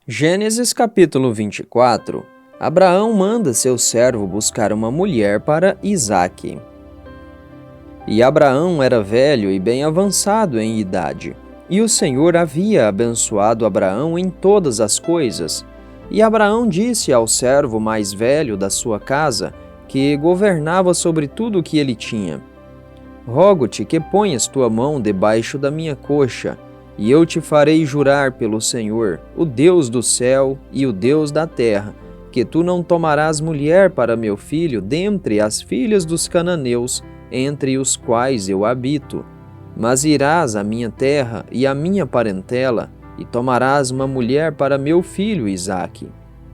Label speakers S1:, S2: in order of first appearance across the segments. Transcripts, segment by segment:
S1: Gênesis capítulo 24. Abraão manda seu servo buscar uma mulher para Isaque. E Abraão era velho e bem avançado em idade, e o Senhor havia abençoado Abraão em todas as coisas. E Abraão disse ao servo mais velho da sua casa, que governava sobre tudo o que ele tinha: Rogo-te que ponhas tua mão debaixo da minha coxa, e eu te farei jurar pelo Senhor, o Deus do céu e o Deus da terra, que tu não tomarás mulher para meu filho dentre as filhas dos cananeus, entre os quais eu habito. Mas irás à minha terra e à minha parentela, e tomarás uma mulher para meu filho Isaque.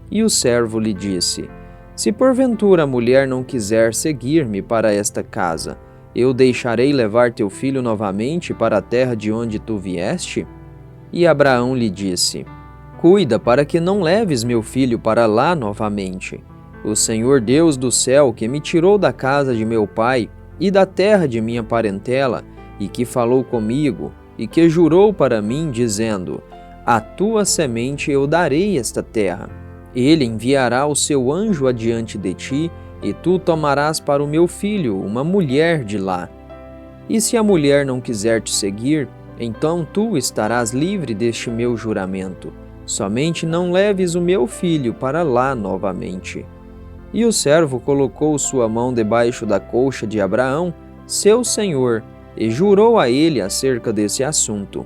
S1: E o servo lhe disse: Se porventura a mulher não quiser seguir-me para esta casa, eu deixarei levar teu filho novamente para a terra de onde tu vieste? E Abraão lhe disse: Cuida para que não leves meu filho para lá novamente. O Senhor Deus do céu, que me tirou da casa de meu pai e da terra de minha parentela, e que falou comigo, e que jurou para mim, dizendo: A tua semente eu darei esta terra. Ele enviará o seu anjo adiante de ti, e tu tomarás para o meu filho uma mulher de lá. E se a mulher não quiser te seguir, então tu estarás livre deste meu juramento. Somente não leves o meu filho para lá novamente. E o servo colocou sua mão debaixo da coxa de Abraão, seu senhor, e jurou a ele acerca desse assunto.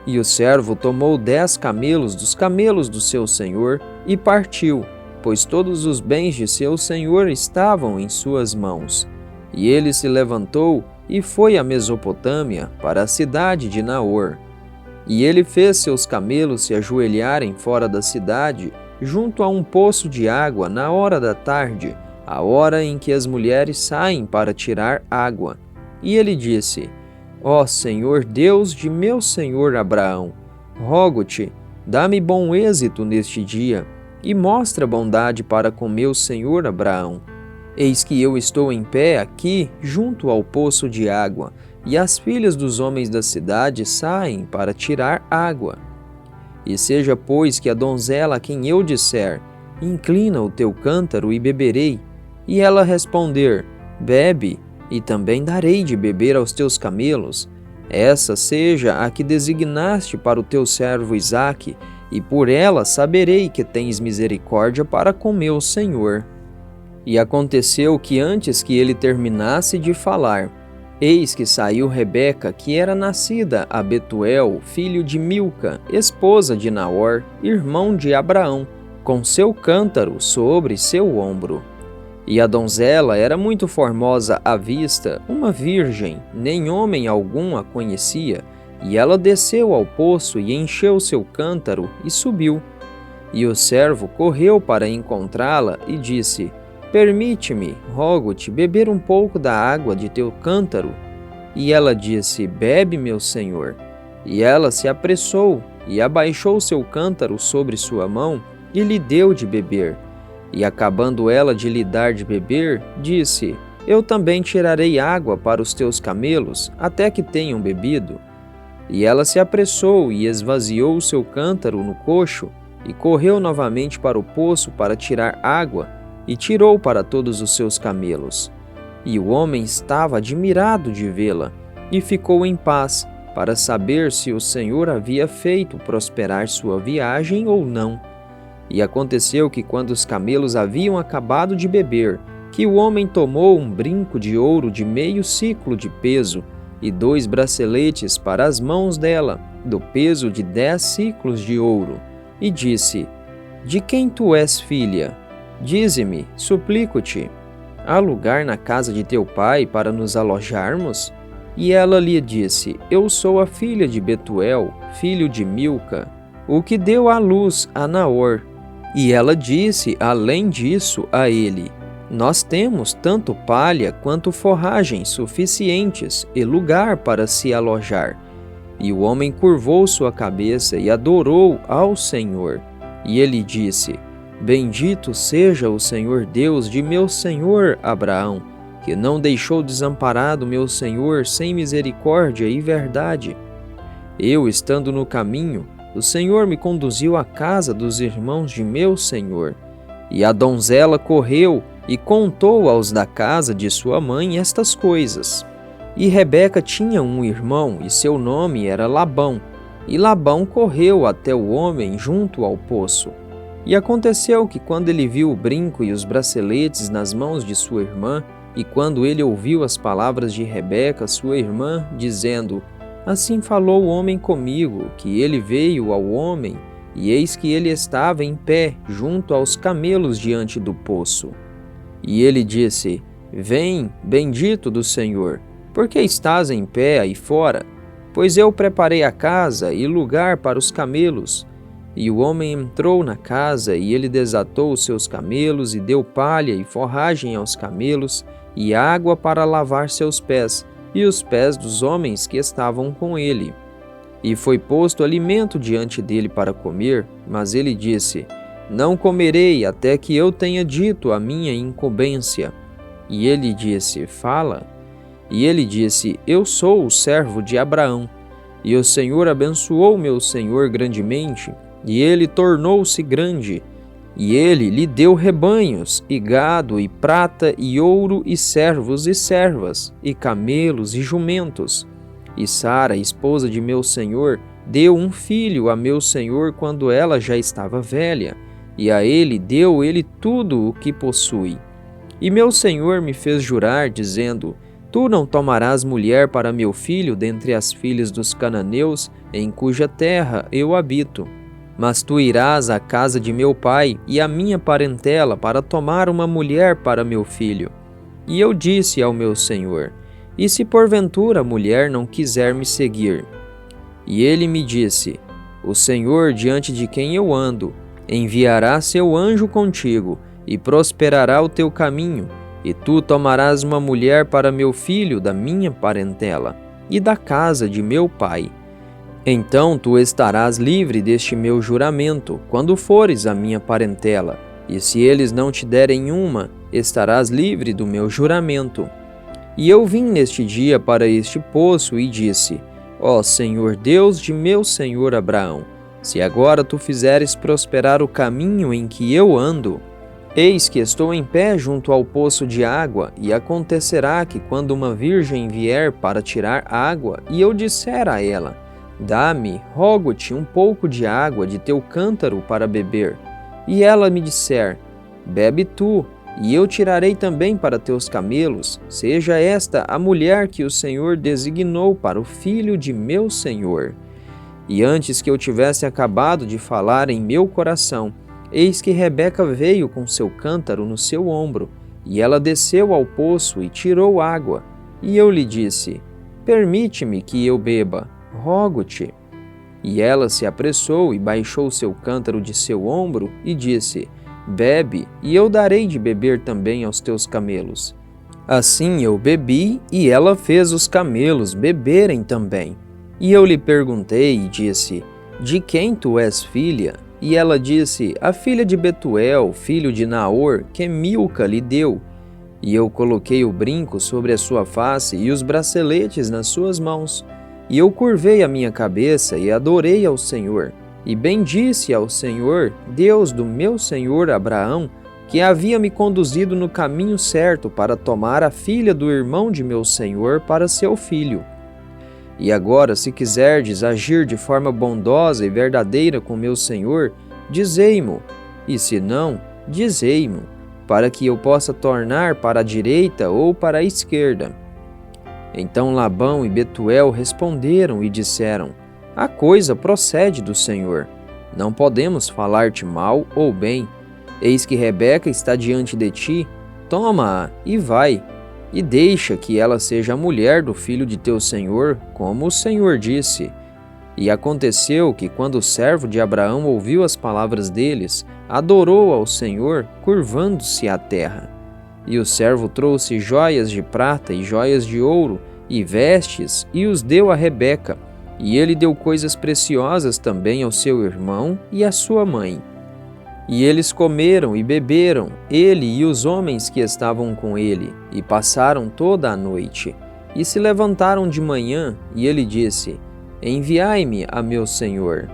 S1: E o servo tomou 10 camelos dos camelos do seu senhor e partiu, pois todos os bens de seu senhor estavam em suas mãos. E ele se levantou e foi à Mesopotâmia, para a cidade de Naor. E ele fez seus camelos se ajoelharem fora da cidade, junto a um poço de água, na hora da tarde, a hora em que as mulheres saem para tirar água. E ele disse: Ó Senhor Deus de meu senhor Abraão, rogo-te, dá-me bom êxito neste dia, e mostra bondade para com meu senhor Abraão. Eis que eu estou em pé aqui, junto ao poço de água, e as filhas dos homens da cidade saem para tirar água. E seja, pois, que a donzela a quem eu disser: Inclina o teu cântaro e beberei, e ela responder: Bebe, e também darei de beber aos teus camelos, essa seja a que designaste para o teu servo Isaque, e por ela saberei que tens misericórdia para com meu senhor. E aconteceu que antes que ele terminasse de falar, eis que saiu Rebeca, que era nascida a Betuel, filho de Milca, esposa de Naor, irmão de Abraão, com seu cântaro sobre seu ombro. E a donzela era muito formosa à vista, uma virgem, nem homem algum a conhecia. E ela desceu ao poço e encheu seu cântaro e subiu. E o servo correu para encontrá-la e disse: Permite-me, rogo-te, beber um pouco da água de teu cântaro. E ela disse: Bebe, meu senhor. E ela se apressou e abaixou seu cântaro sobre sua mão e lhe deu de beber. E acabando ela de lhe dar de beber, disse: Eu também tirarei água para os teus camelos, até que tenham bebido. E ela se apressou e esvaziou o seu cântaro no coxo, e correu novamente para o poço para tirar água, e tirou para todos os seus camelos. E o homem estava admirado de vê-la, e ficou em paz, para saber se o Senhor havia feito prosperar sua viagem ou não. E aconteceu que quando os camelos haviam acabado de beber, que o homem tomou um brinco de ouro de meio siclo de peso, e 2 braceletes para as mãos dela, do peso de 10 siclos de ouro, e disse: De quem tu és filha? Dize-me, suplico-te. Há lugar na casa de teu pai para nos alojarmos? E ela lhe disse: Eu sou a filha de Betuel, filho de Milca, o que deu à luz a Naor. E ela disse, além disso, a ele: Nós temos tanto palha quanto forragem suficientes e lugar para se alojar. E o homem curvou sua cabeça e adorou ao Senhor. E ele disse: Bendito seja o Senhor Deus de meu senhor Abraão, que não deixou desamparado meu senhor sem misericórdia e verdade. Eu, estando no caminho, o Senhor me conduziu à casa dos irmãos de meu senhor. E a donzela correu e contou aos da casa de sua mãe estas coisas. E Rebeca tinha um irmão, e seu nome era Labão. E Labão correu até o homem junto ao poço. E aconteceu que, quando ele viu o brinco e os braceletes nas mãos de sua irmã, e quando ele ouviu as palavras de Rebeca, sua irmã, dizendo: Assim falou o homem comigo, que ele veio ao homem, e eis que ele estava em pé junto aos camelos diante do poço. E ele disse: Vem, bendito do Senhor, por que estás em pé aí fora? Pois eu preparei a casa e lugar para os camelos. E o homem entrou na casa, e ele desatou os seus camelos, e deu palha e forragem aos camelos, e água para lavar seus pés, e os pés dos homens que estavam com ele. E foi posto alimento diante dele para comer, mas ele disse: Não comerei até que eu tenha dito a minha incumbência. E ele disse: Fala. E ele disse: Eu sou o servo de Abraão. E o Senhor abençoou meu senhor grandemente, e ele tornou-se grande. E ele lhe deu rebanhos, e gado, e prata, e ouro, e servos e servas, e camelos e jumentos. E Sara, esposa de meu senhor, deu um filho a meu senhor quando ela já estava velha, e a ele deu ele tudo o que possui. E meu senhor me fez jurar, dizendo: Tu não tomarás mulher para meu filho dentre as filhas dos cananeus, em cuja terra eu habito. Mas tu irás à casa de meu pai e à minha parentela para tomar uma mulher para meu filho. E eu disse ao meu senhor: E se porventura a mulher não quiser me seguir? E ele me disse: O Senhor, diante de quem eu ando, enviará seu anjo contigo, e prosperará o teu caminho, e tu tomarás uma mulher para meu filho da minha parentela, e da casa de meu pai. Então tu estarás livre deste meu juramento, quando fores à minha parentela, e se eles não te derem uma, estarás livre do meu juramento. E eu vim neste dia para este poço e disse: Ó Senhor Deus de meu senhor Abraão, se agora tu fizeres prosperar o caminho em que eu ando, eis que estou em pé junto ao poço de água, e acontecerá que quando uma virgem vier para tirar água, e eu disser a ela: Dá-me, rogo-te, um pouco de água de teu cântaro para beber, e ela me disser: Bebe tu, e eu tirarei também para teus camelos, seja esta a mulher que o Senhor designou para o filho de meu senhor. E antes que eu tivesse acabado de falar em meu coração, eis que Rebeca veio com seu cântaro no seu ombro, e ela desceu ao poço e tirou água. E eu lhe disse: Permite-me que eu beba, rogo-te. E ela se apressou e baixou seu cântaro de seu ombro e disse: Bebe, e eu darei de beber também aos teus camelos. Assim eu bebi, e ela fez os camelos beberem também. E eu lhe perguntei e disse: De quem tu és filha? E ela disse: A filha de Betuel, filho de Naor, que Milca lhe deu. E eu coloquei o brinco sobre a sua face e os braceletes nas suas mãos. E eu curvei a minha cabeça e adorei ao Senhor. E bendisse ao Senhor, Deus do meu senhor Abraão, que havia me conduzido no caminho certo para tomar a filha do irmão de meu senhor para seu filho. E agora, se quiserdes agir de forma bondosa e verdadeira com meu senhor, dizei-mo, e se não, dizei-mo, para que eu possa tornar para a direita ou para a esquerda. Então Labão e Betuel responderam e disseram: A coisa procede do Senhor. Não podemos falar-te mal ou bem. Eis que Rebeca está diante de ti, toma-a e vai, e deixa que ela seja a mulher do filho de teu senhor, como o Senhor disse. E aconteceu que, quando o servo de Abraão ouviu as palavras deles, adorou ao Senhor, curvando-se à terra. E o servo trouxe joias de prata e joias de ouro, e vestes, e os deu a Rebeca. E ele deu coisas preciosas também ao seu irmão e à sua mãe. E eles comeram e beberam, ele e os homens que estavam com ele, e passaram toda a noite. E se levantaram de manhã, e ele disse: Enviai-me a meu senhor.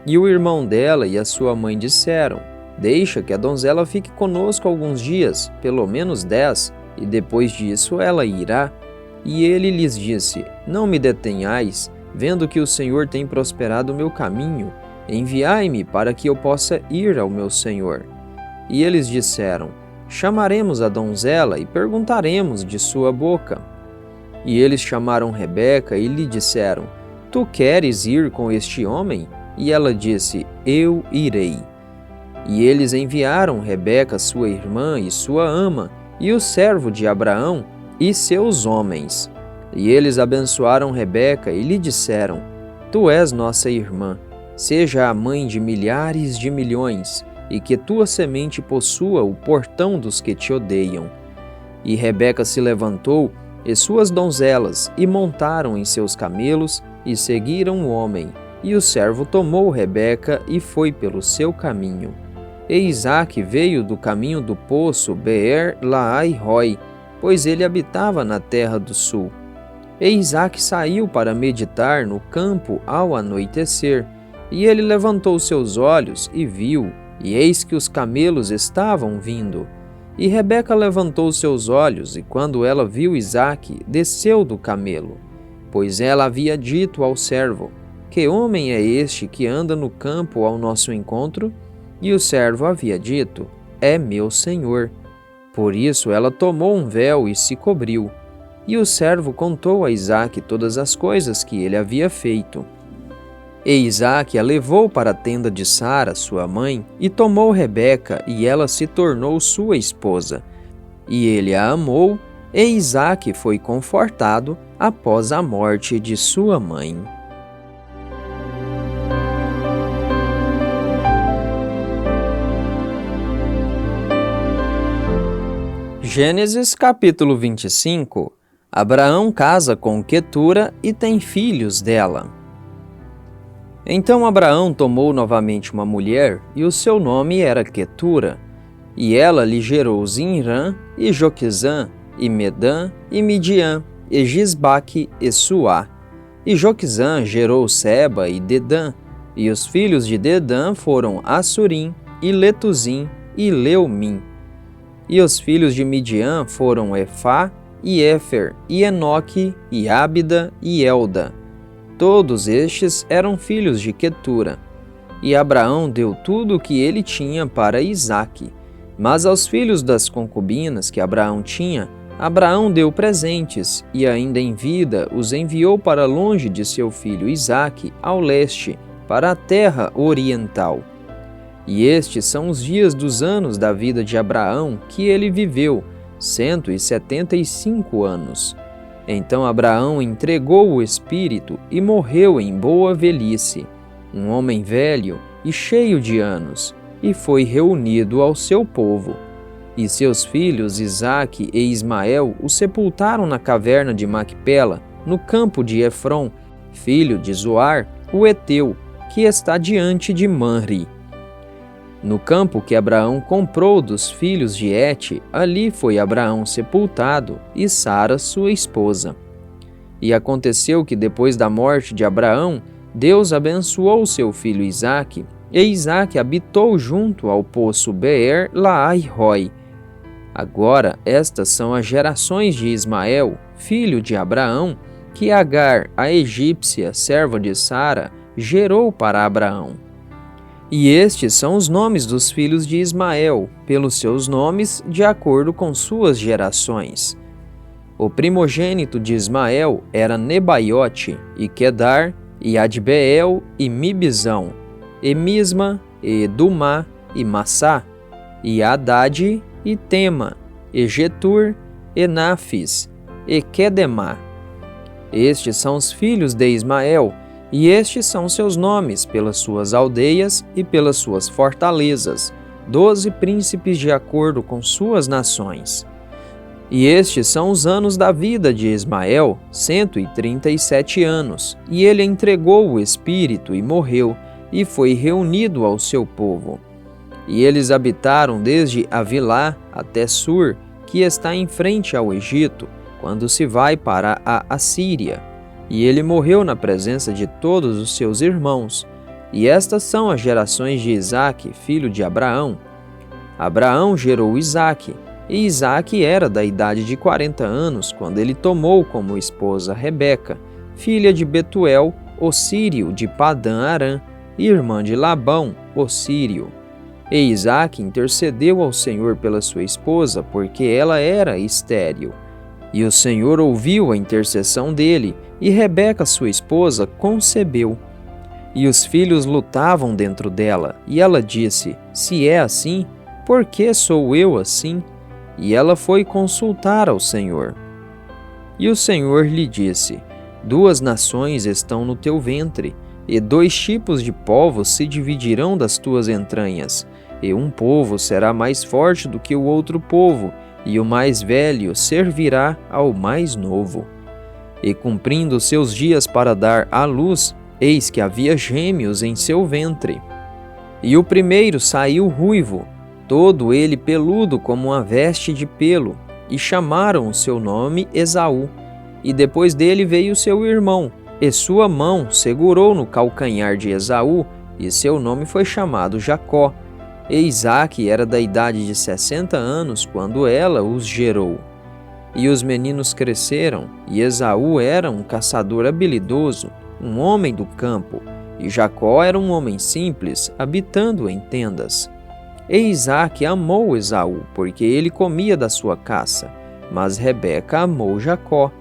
S1: E o irmão dela e a sua mãe disseram: Deixa que a donzela fique conosco alguns dias, pelo menos 10, e depois disso ela irá. E ele lhes disse: Não me detenhais, vendo que o Senhor tem prosperado o meu caminho. Enviai-me para que eu possa ir ao meu senhor. E eles disseram: Chamaremos a donzela e perguntaremos de sua boca. E eles chamaram Rebeca e lhe disseram: Tu queres ir com este homem? E ela disse: Eu irei. E eles enviaram Rebeca, sua irmã, e sua ama, e o servo de Abraão, e seus homens. E eles abençoaram Rebeca e lhe disseram: Tu és nossa irmã, seja a mãe de milhares de milhões, e que tua semente possua o portão dos que te odeiam. E Rebeca se levantou, e suas donzelas, e montaram em seus camelos, e seguiram o homem. E o servo tomou Rebeca e foi pelo seu caminho. E Isaque veio do caminho do poço Beer-Lahai-Roi, pois ele habitava na terra do sul. E Isaque saiu para meditar no campo ao anoitecer, e ele levantou seus olhos e viu, e eis que os camelos estavam vindo. E Rebeca levantou seus olhos, e quando ela viu Isaque, desceu do camelo. Pois ela havia dito ao servo: Que homem é este que anda no campo ao nosso encontro? E o servo havia dito: É meu senhor. Por isso ela tomou um véu e se cobriu. E o servo contou a Isaque todas as coisas que ele havia feito. E Isaque a levou para a tenda de Sara, sua mãe, e tomou Rebeca, e ela se tornou sua esposa. E ele a amou, e Isaque foi confortado após a morte de sua mãe. Gênesis capítulo 25. Abraão casa com Quetura e tem filhos dela. Então Abraão tomou novamente uma mulher, e o seu nome era Quetura. E ela lhe gerou Zinrã, e Joquizã, e Medã, e Midian, e Gisbaque, e Suá. E Joquizã gerou Seba e Dedã, e os filhos de Dedã foram Assurim, e Letuzim, e Leumim. E os filhos de Midian foram Efá, e Éfer, e Enoque, e Ábida, e Elda. Todos estes eram filhos de Quetura. E Abraão deu tudo o que ele tinha para Isaque. Mas aos filhos das concubinas que Abraão tinha, Abraão deu presentes, e ainda em vida os enviou para longe de seu filho Isaque, ao leste, para a terra oriental. E estes são os dias dos anos da vida de Abraão que ele viveu, 175 anos. Então Abraão entregou o espírito e morreu em boa velhice, um homem velho e cheio de anos, e foi reunido ao seu povo. E seus filhos Isaque e Ismael o sepultaram na caverna de Macpela, no campo de Efron, filho de Zoar, o Eteu, que está diante de Manre. No campo que Abraão comprou dos filhos de Et, ali foi Abraão sepultado e Sara sua esposa. E aconteceu que depois da morte de Abraão, Deus abençoou seu filho Isaque, e Isaque habitou junto ao poço Beer-Lahai-Roi. Agora estas são as gerações de Ismael, filho de Abraão, que Agar, a egípcia, serva de Sara, gerou para Abraão. E estes são os nomes dos filhos de Ismael, pelos seus nomes, de acordo com suas gerações. O primogênito de Ismael era Nebaiote, e Quedar, e Adbeel, e Mibzão, e Misma, e Dumá, e Massá, e Haddad, e Tema, e Getur, e Nafis, e Quedemá. Estes são os filhos de Ismael, e estes são seus nomes, pelas suas aldeias e pelas suas fortalezas, 12 príncipes de acordo com suas nações. E estes são os anos da vida de Ismael, 137 anos, e ele entregou o espírito e morreu, e foi reunido ao seu povo. E eles habitaram desde Avilá até Sur, que está em frente ao Egito, quando se vai para a Assíria. E ele morreu na presença de todos os seus irmãos. E estas são as gerações de Isaque, filho de Abraão. Abraão gerou Isaque, e Isaque era da idade de 40 anos quando ele tomou como esposa Rebeca, filha de Betuel, o sírio de Padã-Arã, irmã de Labão, o sírio. E Isaque intercedeu ao Senhor pela sua esposa, porque ela era estéril. E o Senhor ouviu a intercessão dele, e Rebeca, sua esposa, concebeu. E os filhos lutavam dentro dela, e ela disse: Se é assim, por que sou eu assim? E ela foi consultar ao Senhor. E o Senhor lhe disse: 2 nações estão no teu ventre, e 2 tipos de povos se dividirão das tuas entranhas. E um povo será mais forte do que o outro povo, e o mais velho servirá ao mais novo. E cumprindo seus dias para dar à luz, eis que havia gêmeos em seu ventre. E o primeiro saiu ruivo, todo ele peludo como uma veste de pelo, e chamaram o seu nome Esaú. E depois dele veio seu irmão, e sua mão segurou no calcanhar de Esaú, e seu nome foi chamado Jacó. E Isaque era da idade de 60 anos quando ela os gerou. E os meninos cresceram, e Esaú era um caçador habilidoso, um homem do campo, e Jacó era um homem simples, habitando em tendas. E Isaque amou Esaú, porque ele comia da sua caça, mas Rebeca amou Jacó.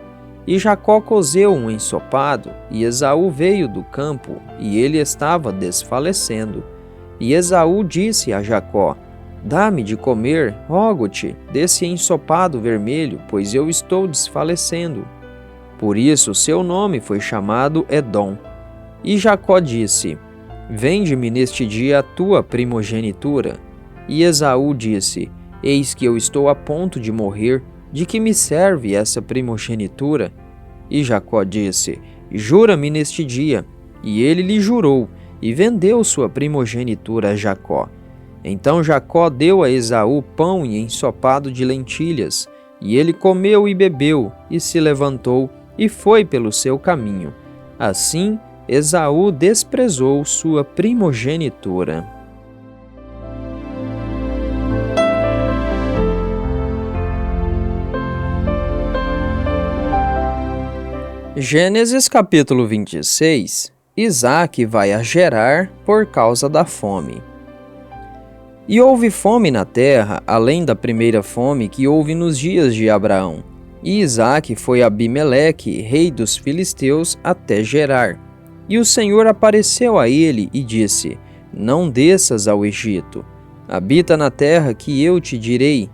S1: E Jacó cozeu um ensopado, e Esaú veio do campo, e ele estava desfalecendo. E Esaú disse a Jacó: Dá-me de comer, rogo-te, desse ensopado vermelho, pois eu estou desfalecendo. Por isso seu nome foi chamado Edom. E Jacó disse: Vende-me neste dia a tua primogenitura. E Esaú disse: Eis que eu estou a ponto de morrer, de que me serve essa primogenitura? E Jacó disse: Jura-me neste dia. E ele lhe jurou, e vendeu sua primogenitura a Jacó. Então Jacó deu a Esaú pão e ensopado de lentilhas, e ele comeu e bebeu, e se levantou, e foi pelo seu caminho. Assim, Esaú desprezou sua primogenitura. Gênesis capítulo 26. Isaque vai a Gerar por causa da fome. E houve fome na terra, além da primeira fome que houve nos dias de Abraão. E Isaque foi a Abimeleque, rei dos filisteus, até Gerar. E o Senhor apareceu a ele e disse: Não desças ao Egito. Habita na terra que eu te direi.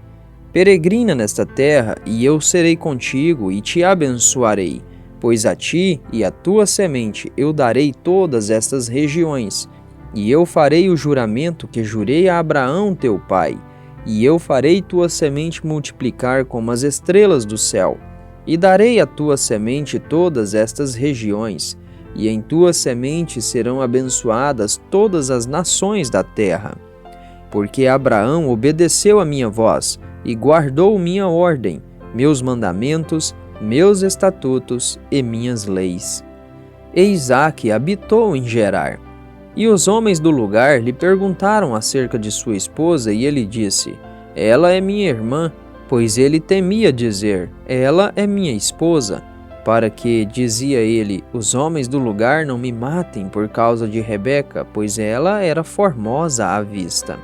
S1: Peregrina nesta terra, e eu serei contigo e te abençoarei. Pois a ti e à tua semente eu darei todas estas regiões, e eu farei o juramento que jurei a Abraão teu pai, e eu farei tua semente multiplicar como as estrelas do céu, e darei à tua semente todas estas regiões, e em tua semente serão abençoadas todas as nações da terra. Porque Abraão obedeceu a minha voz, e guardou minha ordem, meus mandamentos, meus estatutos e minhas leis. E Isaque habitou em Gerar. E os homens do lugar lhe perguntaram acerca de sua esposa, e ele disse: Ela é minha irmã, pois ele temia dizer: Ela é minha esposa, para que, dizia ele, os homens do lugar não me matem por causa de Rebeca, pois ela era formosa à vista.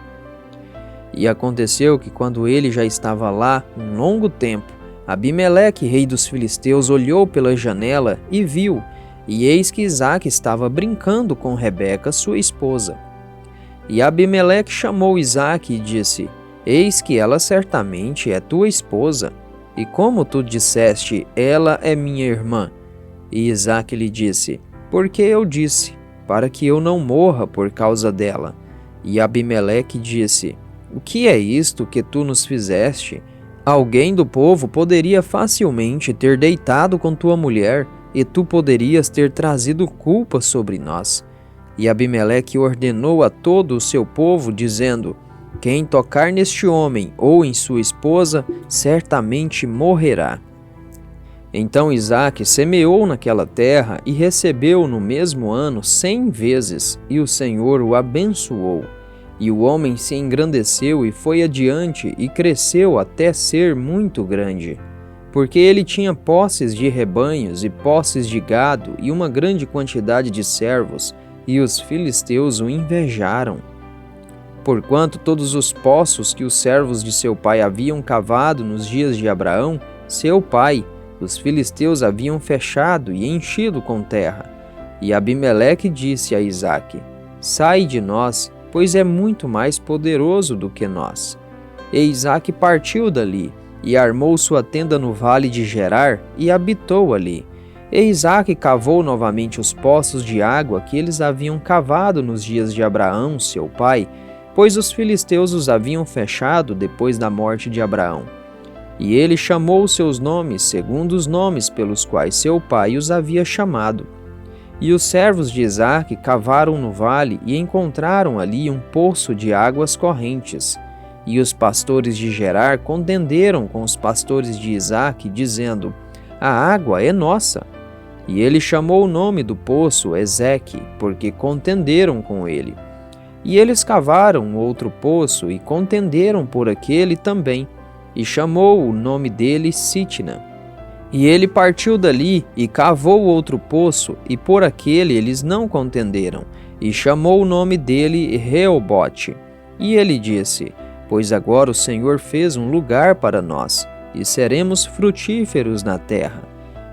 S1: E aconteceu que, quando ele já estava lá um longo tempo, Abimeleque, rei dos filisteus, olhou pela janela e viu, e eis que Isaque estava brincando com Rebeca, sua esposa. E Abimeleque chamou Isaque e disse: Eis que ela certamente é tua esposa. E como tu disseste, ela é minha irmã? E Isaque lhe disse: Porque eu disse, para que eu não morra por causa dela. E Abimeleque disse: O que é isto que tu nos fizeste? Alguém do povo poderia facilmente ter deitado com tua mulher, e tu poderias ter trazido culpa sobre nós. E Abimeleque ordenou a todo o seu povo, dizendo: Quem tocar neste homem ou em sua esposa, certamente morrerá. Então Isaque semeou naquela terra e recebeu no mesmo ano 100 vezes, e o Senhor o abençoou. E o homem se engrandeceu e foi adiante e cresceu até ser muito grande, porque ele tinha posses de rebanhos e posses de gado e uma grande quantidade de servos, e os filisteus o invejaram. Porquanto todos os poços que os servos de seu pai haviam cavado nos dias de Abraão, seu pai, os filisteus haviam fechado e enchido com terra. E Abimeleque disse a Isaque: Sai de nós, pois é muito mais poderoso do que nós. E Isaque partiu dali, e armou sua tenda no vale de Gerar, e habitou ali. E Isaque cavou novamente os poços de água que eles haviam cavado nos dias de Abraão, seu pai, pois os filisteus os haviam fechado depois da morte de Abraão. E ele chamou seus nomes segundo os nomes pelos quais seu pai os havia chamado. E os servos de Isaque cavaram no vale e encontraram ali um poço de águas correntes. E os pastores de Gerar contenderam com os pastores de Isaque, dizendo: A água é nossa. E ele chamou o nome do poço Ezeque, porque contenderam com ele. E eles cavaram outro poço e contenderam por aquele também, e chamou o nome dele Sitna. E ele partiu dali e cavou outro poço, e por aquele eles não contenderam, e chamou o nome dele Reobote. E ele disse: Pois agora o Senhor fez um lugar para nós, e seremos frutíferos na terra.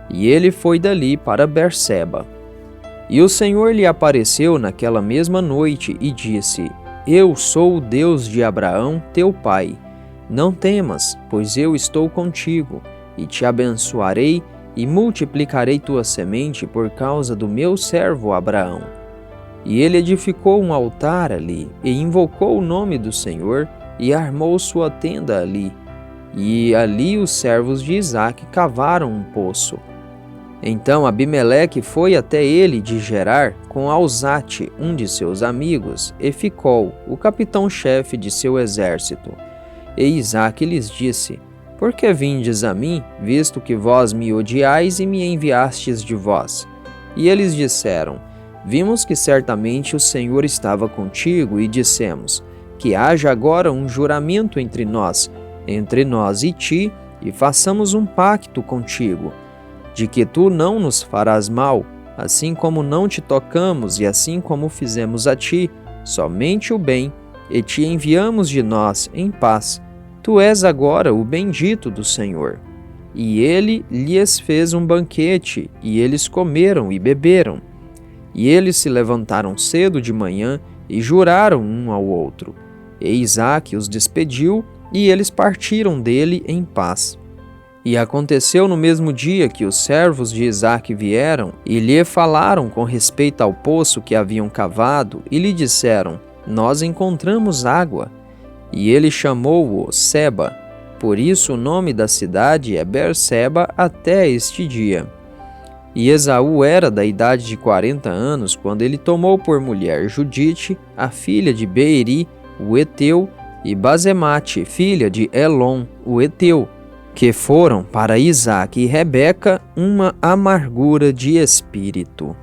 S1: E ele foi dali para Berseba. E o Senhor lhe apareceu naquela mesma noite e disse: Eu sou o Deus de Abraão, teu pai. Não temas, pois eu estou contigo, e te abençoarei e multiplicarei tua semente por causa do meu servo Abraão. E ele edificou um altar ali, e invocou o nome do Senhor, e armou sua tenda ali. E ali os servos de Isaque cavaram um poço. Então Abimeleque foi até ele de Gerar com Alzate, um de seus amigos, e Ficol, o capitão-chefe de seu exército. E Isaque lhes disse: Por que vindes a mim, visto que vós me odiais e me enviastes de vós? E eles disseram: Vimos que certamente o Senhor estava contigo, e dissemos: Que haja agora um juramento entre nós e ti, e façamos um pacto contigo, de que tu não nos farás mal, assim como não te tocamos e assim como fizemos a ti, somente o bem, e te enviamos de nós em paz. Tu és agora o bendito do Senhor. E ele lhes fez um banquete, e eles comeram e beberam. E eles se levantaram cedo de manhã e juraram um ao outro. E Isaque os despediu, e eles partiram dele em paz. E aconteceu no mesmo dia que os servos de Isaque vieram e lhe falaram com respeito ao poço que haviam cavado, e lhe disseram: Nós encontramos água. E ele chamou-o Seba. Por isso o nome da cidade é Berseba até este dia. E Esaú era da idade de 40 anos quando ele tomou por mulher Judite, a filha de Beeri, o Eteu, e Basemate, filha de Elon, o Eteu, que foram para Isaque e Rebeca uma amargura de espírito.